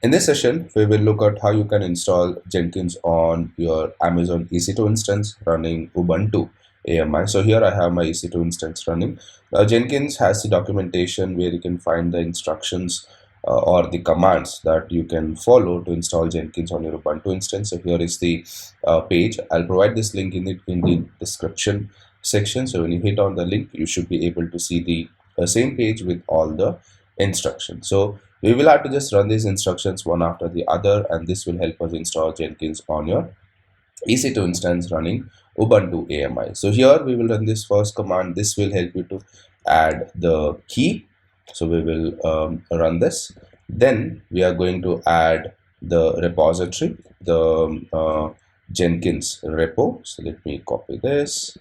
In this session, we will look at how you can install Jenkins on your Amazon EC2 instance running Ubuntu AMI. So here I have my EC2 instance running. Jenkins has the documentation where you can find the instructions or the commands that you can follow to install Jenkins on your Ubuntu instance. So here is the page. I'll provide this link in the description section. So when you hit on the link, you should be able to see the same page with all the instructions. So we will have to just run these instructions one after the other, and this will help us install Jenkins on your EC2 instance running Ubuntu AMI. So here we will run this first command. This will help you to add the key. So we will run this. Then we are going to add the repository, the Jenkins repo. So let me copy this.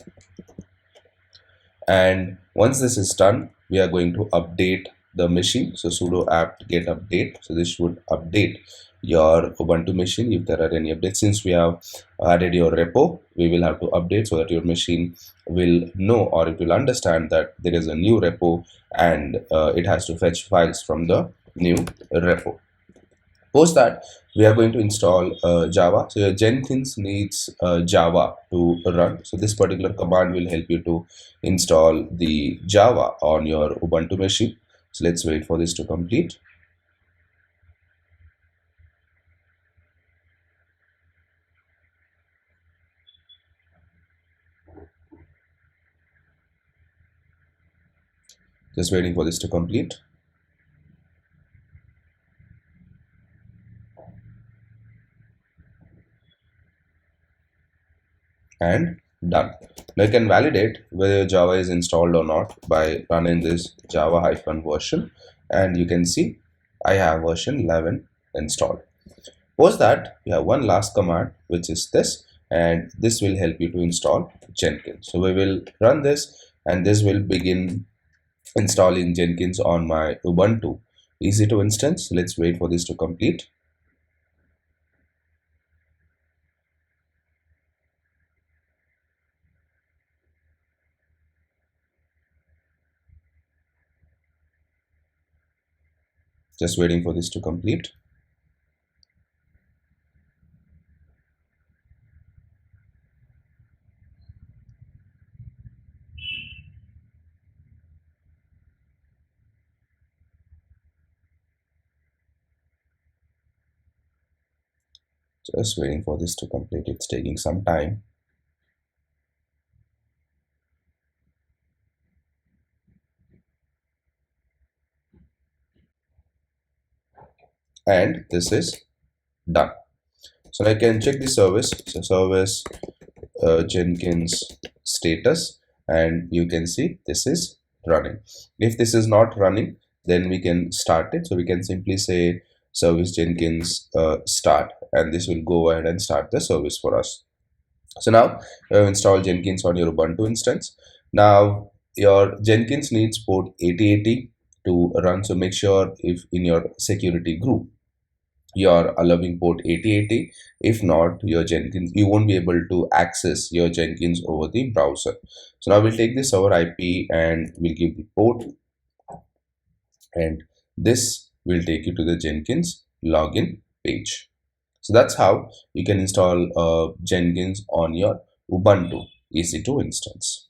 And once this is done, we are going to update the machine. So sudo apt get update. So this should update your Ubuntu machine if there are any updates. Since we have added your repo, we will have to update so that your machine will know, or it will understand that there is a new repo and it has to fetch files from the new repo. Post that, we are going to install Java. So your Jenkins needs Java to run. So this particular command will help you to install the Java on your Ubuntu machine. So let's wait for this to complete. Just waiting for this to complete. And done. Now you can validate whether Java is installed or not by running this java-version, and you can see I have version 11 installed. Post that, you have one last command, which is this, and this will help you to install Jenkins. So we will run this, and this will begin installing Jenkins on my Ubuntu EC2 instance. Let's wait for this to complete. Just waiting for this to complete. Just waiting for this to complete. It's taking some time. And this is done. So I can check the service. So service Jenkins status, and you can see this is running. If this is not running, then we can start it. So we can simply say service Jenkins start, and this will go ahead and start the service for us. So now you have installed Jenkins on your Ubuntu instance. Now your Jenkins needs port 8080 to run. So make sure if in your security group you're allowing port 8080. If not, your Jenkins, you won't be able to access your Jenkins over the browser. So now we'll take this server IP and we'll give the port, and this will take you to the Jenkins login page. So that's how you can install Jenkins on your Ubuntu EC2 instance.